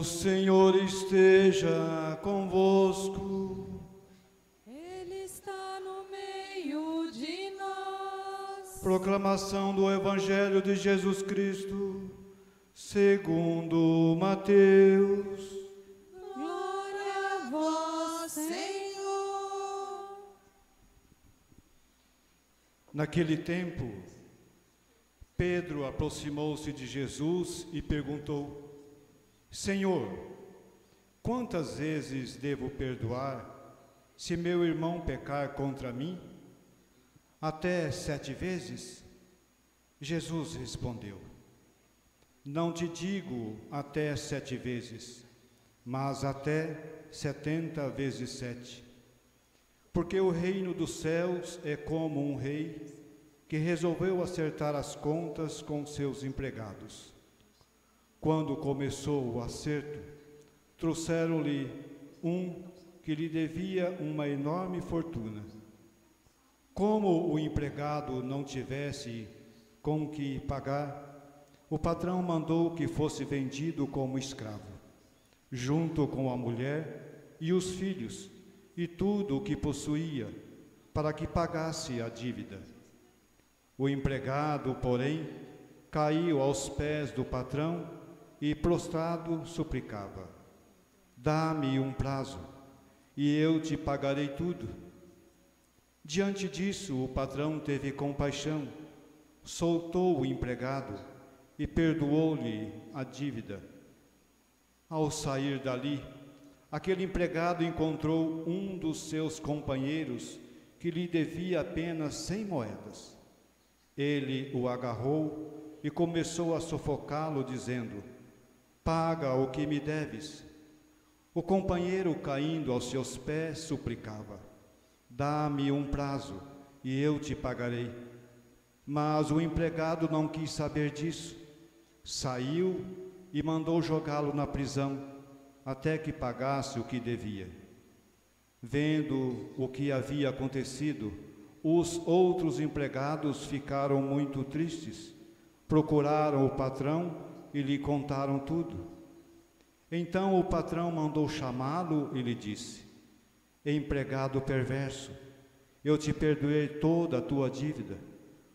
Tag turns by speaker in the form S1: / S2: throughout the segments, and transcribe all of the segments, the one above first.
S1: Senhor esteja convosco.
S2: Ele está no meio de nós.
S1: Proclamação do Evangelho de Jesus Cristo, segundo Mateus.
S2: Glória a vós, Senhor.
S1: Naquele tempo, Pedro aproximou-se de Jesus e perguntou: Senhor, quantas vezes devo perdoar se meu irmão pecar contra mim? Até 7 vezes? Jesus respondeu: Não te digo até 7 vezes, mas até 70 vezes 7. Porque o reino dos céus é como um rei que resolveu acertar as contas com seus empregados. Quando começou o acerto, trouxeram-lhe um que lhe devia uma enorme fortuna. Como o empregado não tivesse com que pagar, o patrão mandou que fosse vendido como escravo, junto com a mulher e os filhos e tudo o que possuía, para que pagasse a dívida. O empregado, porém, caiu aos pés do patrão e, prostrado, suplicava: Dá-me um prazo, e eu te pagarei tudo. Diante disso, o patrão teve compaixão, soltou o empregado e perdoou-lhe a dívida. Ao sair dali, aquele empregado encontrou um dos seus companheiros que lhe devia apenas 100 moedas. Ele o agarrou e começou a sufocá-lo, dizendo: Paga o que me deves. O companheiro, caindo aos seus pés, suplicava: Dá-me um prazo, e eu te pagarei. Mas o empregado não quis saber disso. Saiu e mandou jogá-lo na prisão, até que pagasse o que devia. Vendo o que havia acontecido, os outros empregados ficaram muito tristes, procuraram o patrão e lhe contaram tudo. Então o patrão mandou chamá-lo e lhe disse: Empregado perverso, eu te perdoei toda a tua dívida,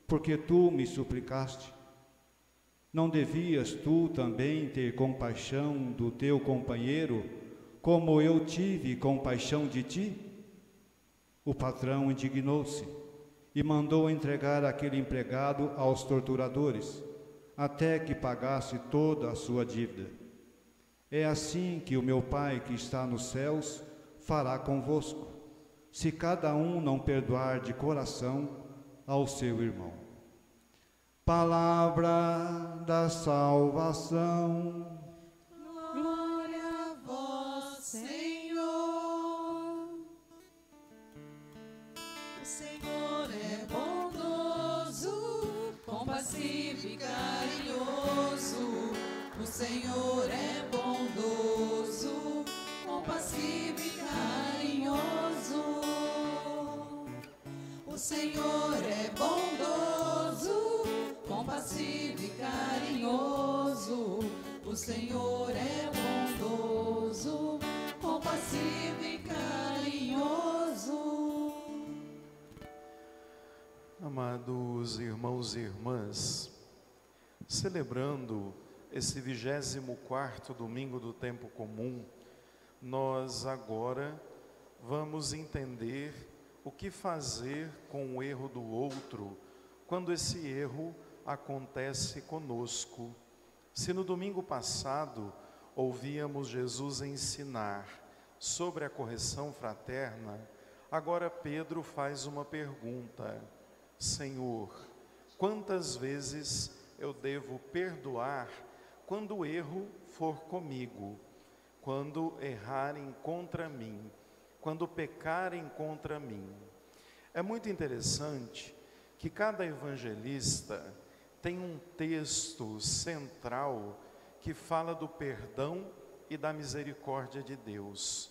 S1: porque tu me suplicaste. Não devias tu também ter compaixão do teu companheiro, como eu tive compaixão de ti? O patrão indignou-se e mandou entregar aquele empregado aos torturadores, até que pagasse toda a sua dívida. É assim que o meu Pai que está nos céus fará convosco, se cada um não perdoar de coração ao seu irmão. Palavra da salvação.
S2: Glória a vós, Senhor. O Senhor é bondoso, compassivo e carinhoso. O Senhor é bondoso, compassivo e carinhoso. O Senhor é bondoso, compassivo e carinhoso. O Senhor é bondoso, compassivo e carinhoso.
S3: Amados irmãos e irmãs, celebrando esse 24º domingo do tempo comum, nós agora vamos entender o que fazer com o erro do outro quando esse erro acontece conosco. Se no domingo passado ouvíamos Jesus ensinar sobre a correção fraterna, agora Pedro faz uma pergunta: Senhor, quantas vezes eu devo perdoar quando o erro for comigo, quando errarem contra mim, quando pecarem contra mim? É muito interessante que cada evangelista tem um texto central que fala do perdão e da misericórdia de Deus.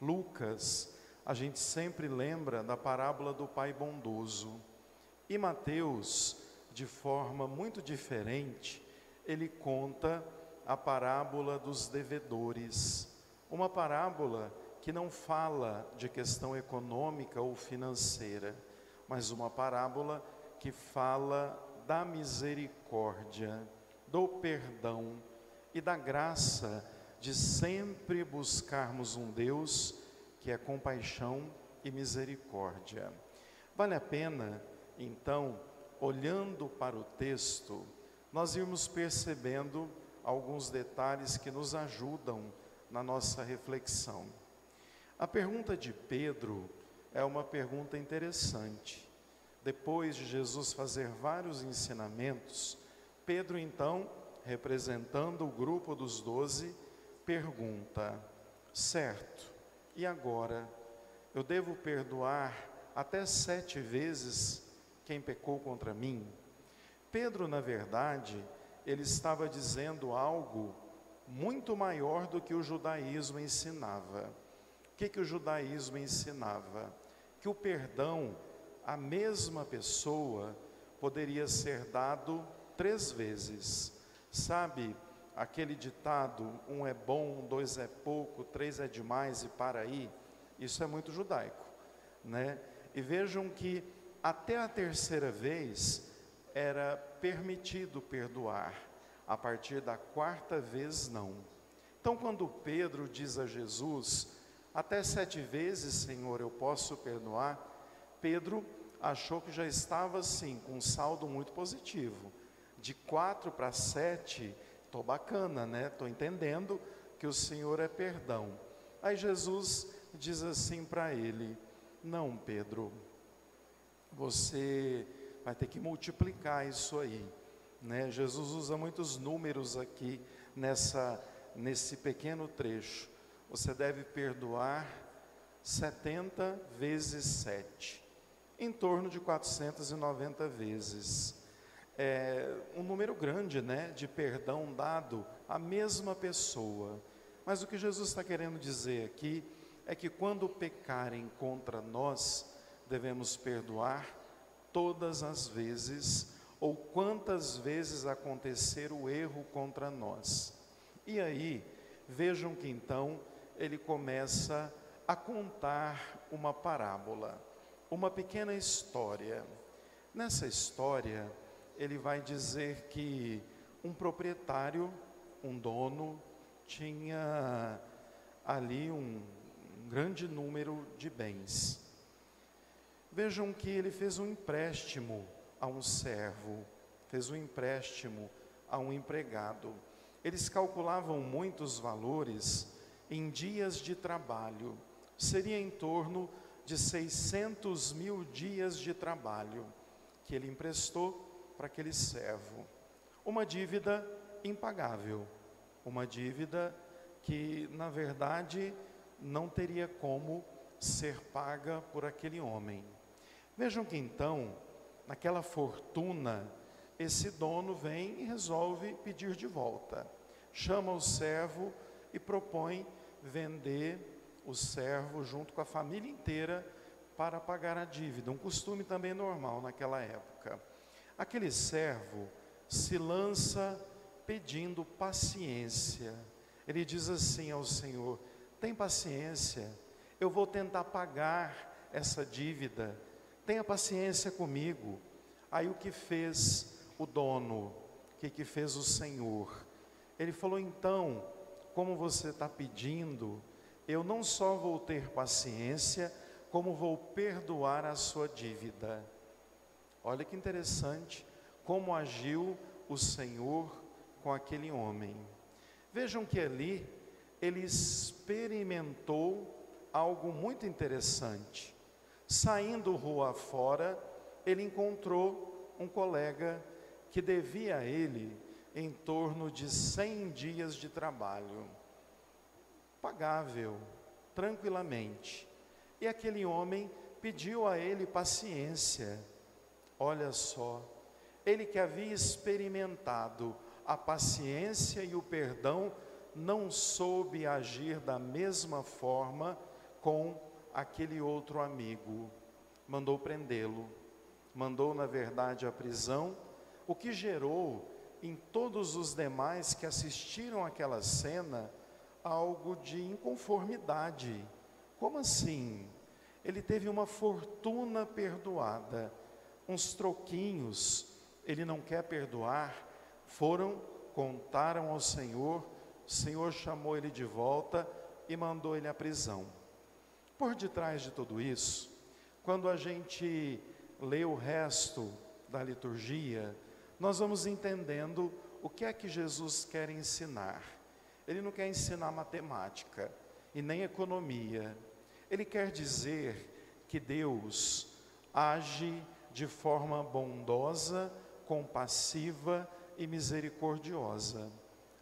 S3: Lucas, a gente sempre lembra da parábola do pai bondoso. E Mateus, de forma muito diferente, ele conta a parábola dos devedores. Uma parábola que não fala de questão econômica ou financeira, mas uma parábola que fala da misericórdia, do perdão e da graça de sempre buscarmos um Deus que é compaixão e misericórdia. Vale a pena, então, olhando para o texto, nós irmos percebendo alguns detalhes que nos ajudam na nossa reflexão. A pergunta de Pedro é uma pergunta interessante. Depois de Jesus fazer vários ensinamentos, Pedro então, representando o grupo dos 12, pergunta: certo, e agora? Eu devo perdoar até 7 vezes quem pecou contra mim? Pedro, na verdade, ele estava dizendo algo muito maior do que o judaísmo ensinava. O que o judaísmo ensinava? Que o perdão à mesma pessoa poderia ser dado 3 vezes. Sabe aquele ditado, 1 é bom, 2 é pouco, 3 é demais e para aí? Isso é muito judaico, né? E vejam que até a 3ª vez era permitido perdoar, a partir da 4ª vez não. Então quando Pedro diz a Jesus: até 7 vezes, Senhor, eu posso perdoar, Pedro achou que já estava assim, com um saldo muito positivo. De 4 para 7, estou bacana, né? Estou entendendo que o Senhor é perdão. Aí Jesus diz assim para ele: não, Pedro, você vai ter que multiplicar isso aí, né? Jesus usa muitos números aqui nesse pequeno trecho. Você deve perdoar 70 vezes 7, em torno de 490 vezes. É um número grande, né, de perdão dado à mesma pessoa. Mas o que Jesus está querendo dizer aqui é que quando pecarem contra nós, devemos perdoar todas as vezes, ou quantas vezes acontecer o erro contra nós. E aí, vejam que então ele começa a contar uma parábola, uma pequena história. Nessa história, ele vai dizer que um proprietário, um dono, tinha ali um grande número de bens. Vejam que ele fez um empréstimo a um servo, fez um empréstimo a um empregado. Eles calculavam muitos valores em dias de trabalho. Seria em torno de 600.000 dias de trabalho que ele emprestou para aquele servo. Uma dívida impagável, uma dívida que, na verdade, não teria como ser paga por aquele homem. Vejam que então, naquela fortuna, esse dono vem e resolve pedir de volta. Chama o servo e propõe vender o servo junto com a família inteira para pagar a dívida. Um costume também normal naquela época. Aquele servo se lança pedindo paciência. Ele diz assim ao Senhor: tem paciência, eu vou tentar pagar essa dívida, tenha paciência comigo. Aí o que fez o dono? O que fez o Senhor? Ele falou: então, como você está pedindo, eu não só vou ter paciência, como vou perdoar a sua dívida. Olha que interessante como agiu o Senhor com aquele homem. Vejam que ali ele experimentou algo muito interessante. Saindo rua fora, ele encontrou um colega que devia a ele em torno de 100 dias de trabalho, pagável, tranquilamente. E aquele homem pediu a ele paciência. Olha só, ele que havia experimentado a paciência e o perdão, não soube agir da mesma forma com aquele outro amigo. Mandou prendê-lo, mandou na verdade à prisão, o que gerou em todos os demais que assistiram àquela cena algo de inconformidade. Como assim? Ele teve uma fortuna perdoada, uns troquinhos, ele não quer perdoar. Foram, contaram ao Senhor, o Senhor chamou ele de volta e mandou ele à prisão. Por detrás de tudo isso, quando a gente lê o resto da liturgia, nós vamos entendendo o que é que Jesus quer ensinar. Ele não quer ensinar matemática e nem economia. Ele quer dizer que Deus age de forma bondosa, compassiva e misericordiosa.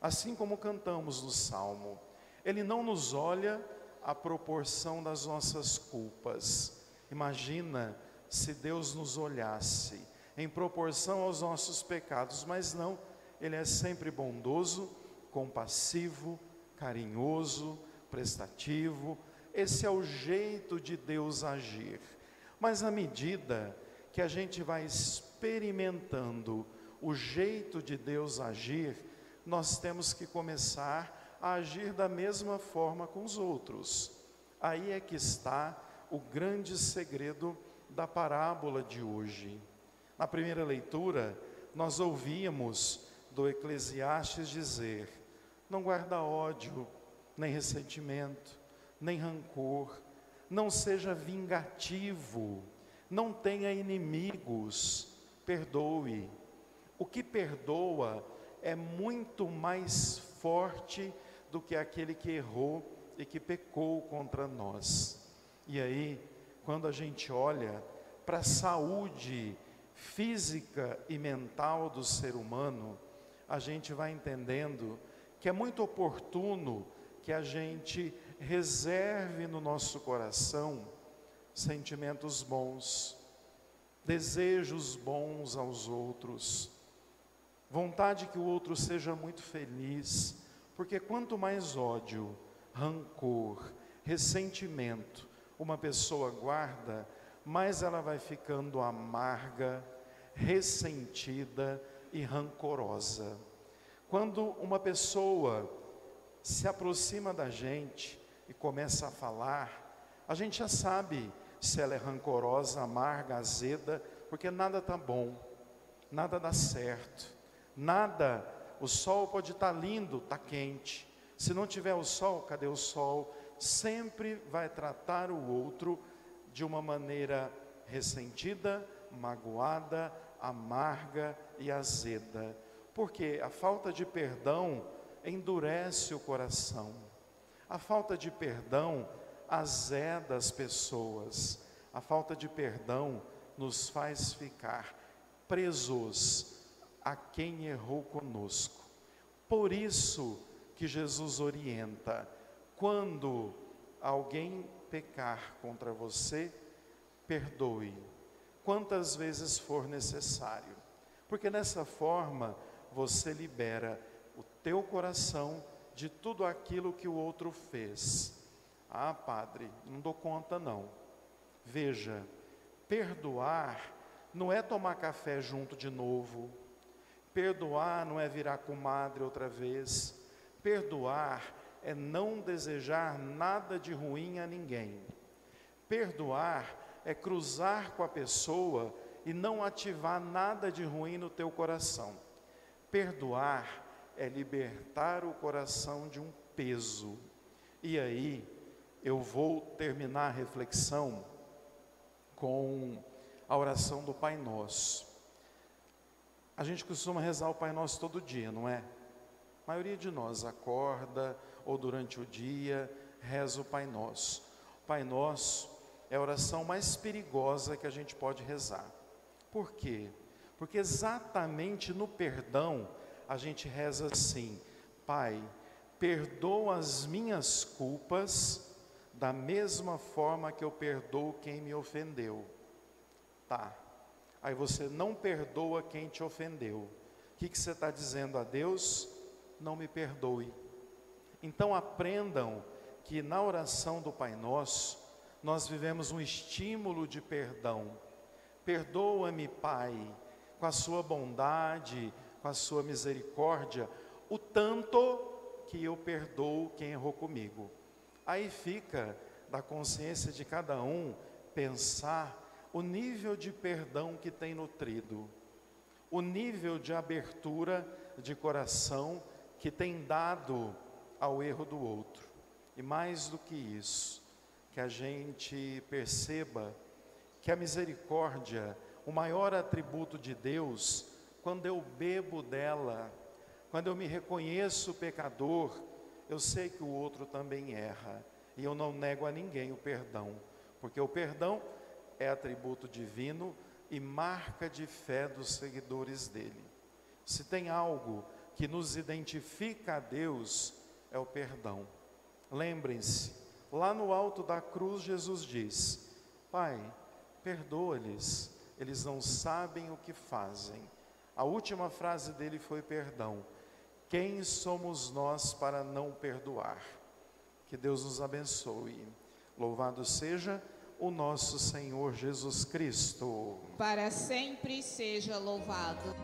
S3: Assim como cantamos no Salmo, Ele não nos olha à proporção das nossas culpas. Imagina se Deus nos olhasse em proporção aos nossos pecados, mas não, Ele é sempre bondoso, compassivo, carinhoso, prestativo. Esse é o jeito de Deus agir. Mas à medida que a gente vai experimentando o jeito de Deus agir, nós temos que começar a agir da mesma forma com os outros. Aí é que está o grande segredo da parábola de hoje. Na primeira leitura, nós ouvíamos do Eclesiastes dizer: não guarda ódio, nem ressentimento, nem rancor, não seja vingativo, não tenha inimigos, perdoe. O que perdoa é muito mais forte do que aquele que errou e que pecou contra nós. E aí, quando a gente olha para a saúde física e mental do ser humano, a gente vai entendendo que é muito oportuno que a gente reserve no nosso coração sentimentos bons, desejos bons aos outros, vontade que o outro seja muito feliz, porque quanto mais ódio, rancor, ressentimento uma pessoa guarda, mais ela vai ficando amarga, ressentida e rancorosa. Quando uma pessoa se aproxima da gente e começa a falar, a gente já sabe se ela é rancorosa, amarga, azeda, porque nada está bom, nada dá certo, nada, o sol pode estar lindo, está quente, se não tiver o sol, cadê o sol? Sempre vai tratar o outro de uma maneira ressentida, magoada, amarga e azeda, porque a falta de perdão endurece o coração, a falta de perdão azeda as pessoas, a falta de perdão nos faz ficar presos a quem errou conosco. Por isso que Jesus orienta: quando alguém pecar contra você, perdoe, quantas vezes for necessário, porque dessa forma você libera o teu coração de tudo aquilo que o outro fez. Ah, padre, não dou conta não. Veja, perdoar não é tomar café junto de novo, perdoar não é virar comadre outra vez, perdoar é não desejar nada de ruim a ninguém. Perdoar é cruzar com a pessoa e não ativar nada de ruim no teu coração. Perdoar é libertar o coração de um peso. E aí, eu vou terminar a reflexão com a oração do Pai Nosso. A gente costuma rezar o Pai Nosso todo dia, não é? A maioria de nós acorda ou durante o dia reza o Pai Nosso. O Pai Nosso é a oração mais perigosa que a gente pode rezar. Por quê? Porque exatamente no perdão a gente reza assim: Pai, perdoa as minhas culpas da mesma forma que eu perdoo quem me ofendeu. Tá, aí você não perdoa quem te ofendeu. O que você está dizendo a Deus? Não me perdoe. Então aprendam que na oração do Pai Nosso, nós vivemos um estímulo de perdão. Perdoa-me, Pai, com a sua bondade, com a sua misericórdia, o tanto que eu perdoo quem errou comigo. Aí fica da consciência de cada um pensar o nível de perdão que tem nutrido, o nível de abertura de coração que tem dado ao erro do outro. E mais do que isso, que a gente perceba que a misericórdia, o maior atributo de Deus, quando eu bebo dela, quando eu me reconheço pecador, eu sei que o outro também erra, e eu não nego a ninguém o perdão, porque o perdão é atributo divino e marca de fé dos seguidores dele. Se tem algo que nos identifica a Deus, é o perdão. Lembrem-se, lá no alto da cruz Jesus diz: Pai, perdoa-lhes, eles não sabem o que fazem. A última frase dele foi perdão. Quem somos nós para não perdoar? Que Deus nos abençoe. Louvado seja o nosso Senhor Jesus Cristo.
S2: Para sempre seja louvado.